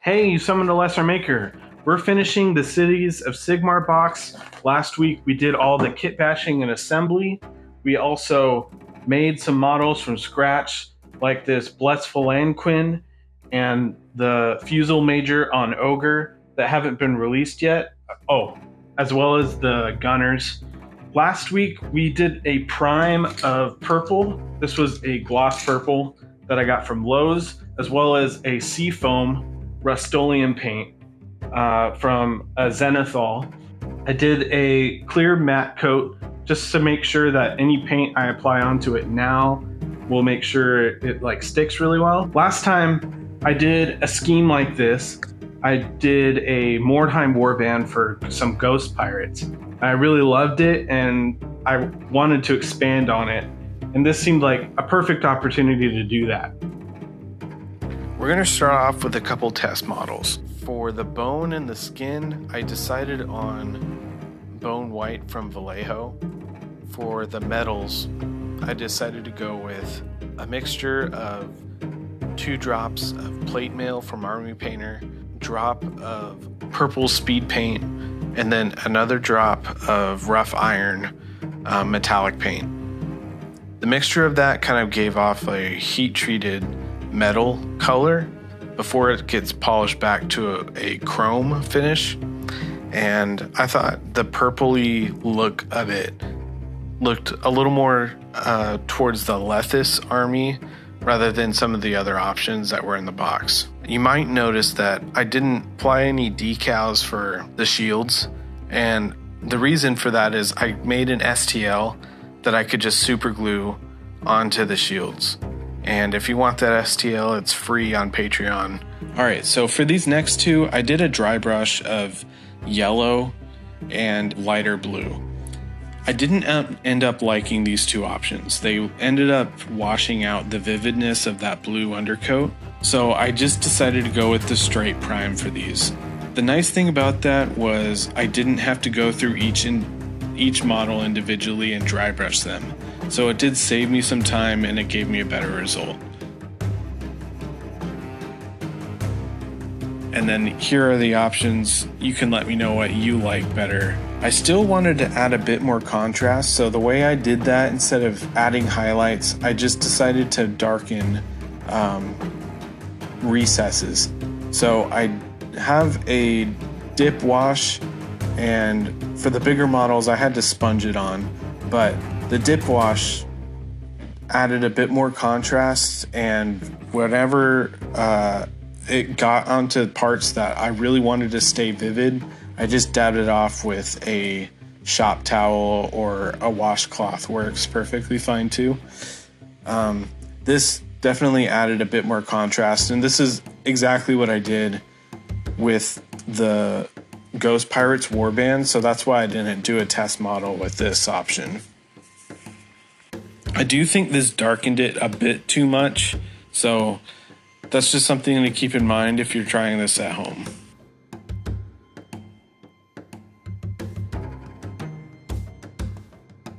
Hey, you summoned a lesser maker. We're finishing the Cities of Sigmar box. Last week we did all the kit bashing and assembly. We also made some models from scratch, like this Blessed Phalanquin and the Fusel Major on Ogre that haven't been released yet. Oh, as well as the Gunners. Last week we did a prime of purple. This was a gloss purple that I got from Lowe's, as well as a Seafoam Rust-Oleum paint from a Zenithal. I did a clear matte coat just to make sure that any paint I apply onto it now will make sure it like sticks really well. Last time I did a scheme like this. I did a Mordheim warband for some ghost pirates. I really loved it and I wanted to expand on it. And this seemed like a perfect opportunity to do that. We're going to start off with a couple test models. For the bone and the skin, I decided on bone white from Vallejo. For the metals, I decided to go with a mixture of 2 drops of plate mail from Army Painter, drop of purple speed paint, and then another drop of rough iron metallic paint. The mixture of that kind of gave off a heat-treated metal color before it gets polished back to a chrome finish, and I thought the purpley look of it looked a little more towards the Lethis army rather than some of the other options that were in the box. You might notice that I didn't apply any decals for the shields, and the reason for that is I made an STL that I could just super glue onto the shields. And if you want that STL, it's free on Patreon. All right, so for these next two, I did a dry brush of yellow and lighter blue. I didn't end up liking these two options. They ended up washing out the vividness of that blue undercoat. So I just decided to go with the straight prime for these. The nice thing about that was I didn't have to go through each model individually and dry brush them. So it did save me some time and it gave me a better result. And then here are the options. You can let me know what you like better. I still wanted to add a bit more contrast, so the way I did that, instead of adding highlights, I just decided to darken recesses. So I have a dip wash, and for the bigger models I had to sponge it on, but the dip wash added a bit more contrast, and whenever it got onto parts that I really wanted to stay vivid, I just dabbed it off with a shop towel, or a washcloth works perfectly fine too. This definitely added a bit more contrast, and this is exactly what I did with the Ghost Pirates Warband, so that's why I didn't do a test model with this option. I do think this darkened it a bit too much, so that's just something to keep in mind if you're trying this at home.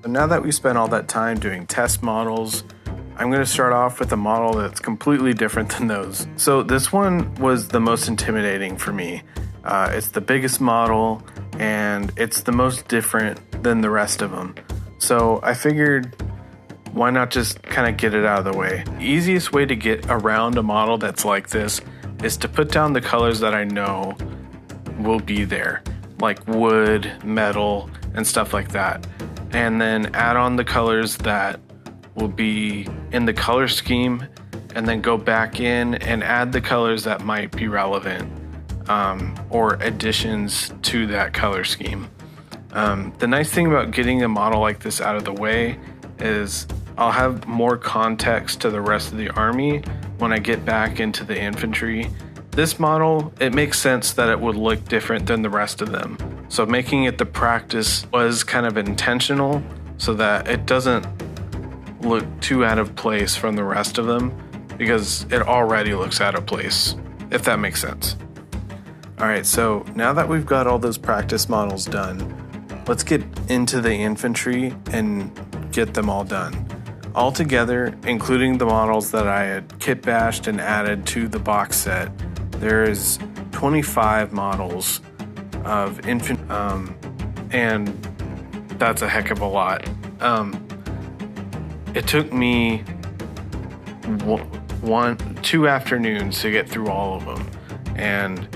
So now that we spent all that time doing test models, I'm going to start off with a model that's completely different than those. So this one was the most intimidating for me. It's the biggest model, and it's the most different than the rest of them. So I figured, why not just kind of get it out of the way? The easiest way to get around a model that's like this is to put down the colors that I know will be there, like wood, metal, and stuff like that. And then add on the colors that will be in the color scheme, and then go back in and add the colors that might be relevant, or additions to that color scheme. The nice thing about getting a model like this out of the way is I'll have more context to the rest of the army when I get back into the infantry. This model, it makes sense that it would look different than the rest of them. So making it the practice was kind of intentional so that it doesn't look too out of place from the rest of them, because it already looks out of place, if that makes sense. All right, so now that we've got all those practice models done, let's get into the infantry and get them all done. All together, including the models that I had kit bashed and added to the box set, there is 25 models of infantry, and that's a heck of a lot. It took me 2 afternoons to get through all of them, and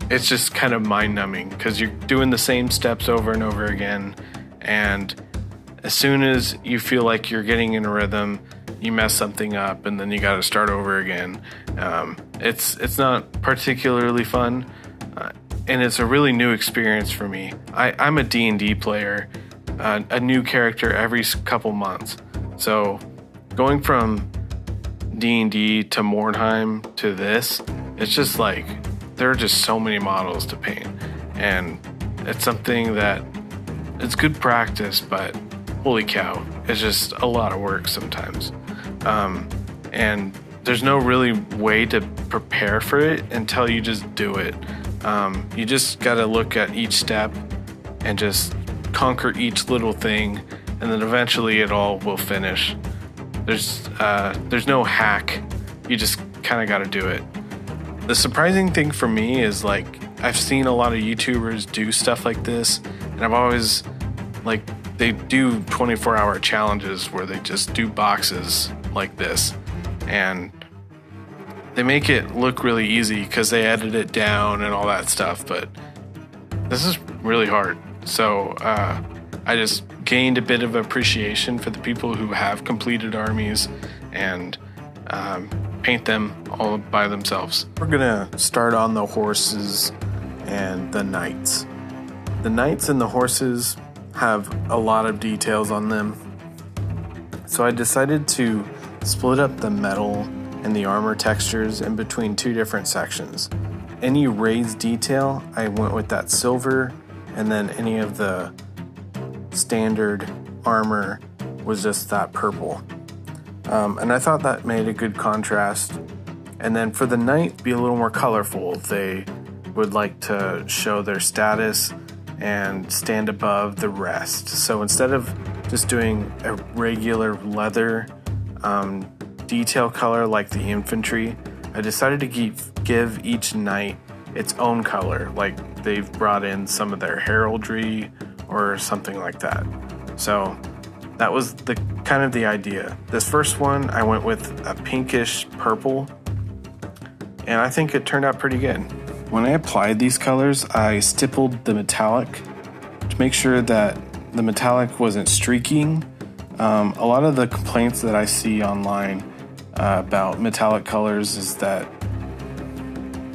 it's just kind of mind-numbing because you're doing the same steps over and over again, and as soon as you feel like you're getting in a rhythm, you mess something up, and then you got to start over again. It's not particularly fun, and it's a really new experience for me. I'm a D&D player, a new character every couple months. So going from D&D to Mordheim to this, it's just like there are just so many models to paint, and it's something that it's good practice, but holy cow, it's just a lot of work sometimes. And there's no really way to prepare for it until you just do it. You just got to look at each step and just conquer each little thing, and then eventually it all will finish. There's no hack. You just kind of got to do it. The surprising thing for me is, like, I've seen a lot of YouTubers do stuff like this, and I've always, like, they do 24-hour challenges where they just do boxes like this, and they make it look really easy because they edit it down and all that stuff, but this is really hard. So I just gained a bit of appreciation for the people who have completed armies and paint them all by themselves. We're gonna start on the horses and the knights. The knights and the horses have a lot of details on them, so I decided to split up the metal and the armor textures in between 2 different sections. Any raised detail, I went with that silver, and then any of the standard armor was just that purple. And I thought that made a good contrast. And then for the knight, be a little more colorful. They would like to show their status and stand above the rest. So instead of just doing a regular leather detail color like the infantry, I decided to give each knight its own color, like they've brought in some of their heraldry or something like that. So that was the kind of the idea. This first one, I went with a pinkish purple, and I think it turned out pretty good. When I applied these colors, I stippled the metallic to make sure that the metallic wasn't streaking. A lot of the complaints that I see online about metallic colors is that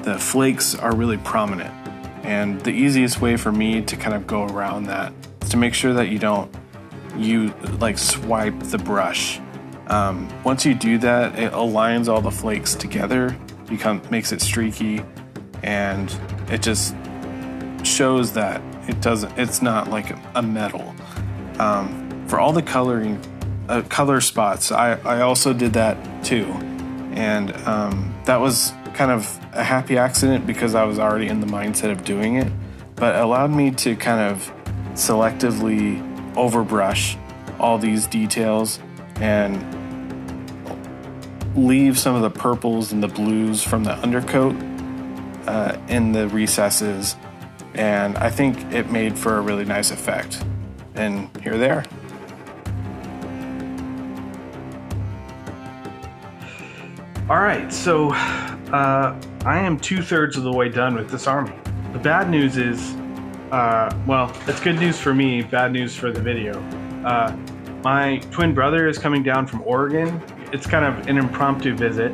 the flakes are really prominent. And the easiest way for me to kind of go around that is to make sure that you like swipe the brush. Once you do that, it aligns all the flakes together, makes it streaky, and it just shows that it's not like a metal. For all the color spots, I also did that too, and that was kind of a happy accident because I was already in the mindset of doing it, but it allowed me to kind of selectively overbrush all these details and leave some of the purples and the blues from the undercoat in the recesses, and I think it made for a really nice effect. And here they are. All right, so I am 2/3 of the way done with this army. The bad news is, well, it's good news for me, bad news for the video. My twin brother is coming down from Oregon. It's kind of an impromptu visit.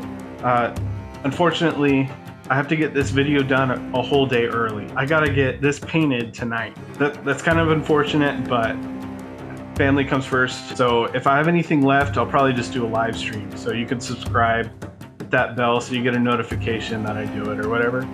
Unfortunately, I have to get this video done a whole day early. I gotta get this painted tonight. That's kind of unfortunate, but family comes first. So if I have anything left, I'll probably just do a live stream. So you can subscribe, hit that bell so you get a notification that I do it or whatever.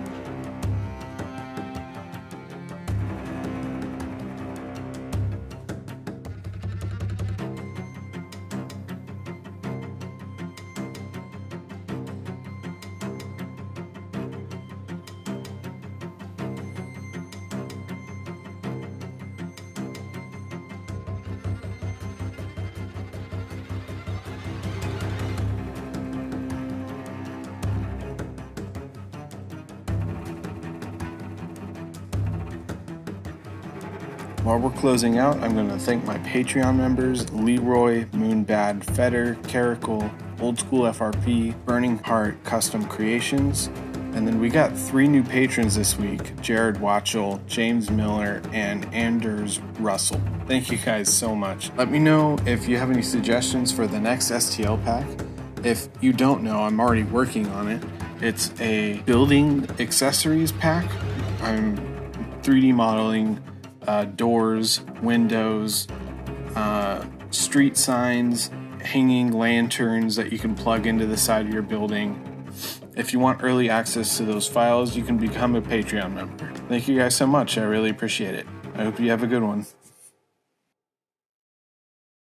While we're closing out, I'm going to thank my Patreon members, Leroy, Moonbad, Feder, Caracal, Old School FRP, Burning Heart Custom Creations, and then we got 3 new patrons this week, Jared Watchell, James Miller, and Anders Russell. Thank you guys so much. Let me know if you have any suggestions for the next STL pack. If you don't know, I'm already working on it. It's a building accessories pack. I'm 3D modeling doors, windows, street signs, hanging lanterns that you can plug into the side of your building. If you want early access to those files, you can become a Patreon member. Thank you guys so much. I really appreciate it. I hope you have a good one.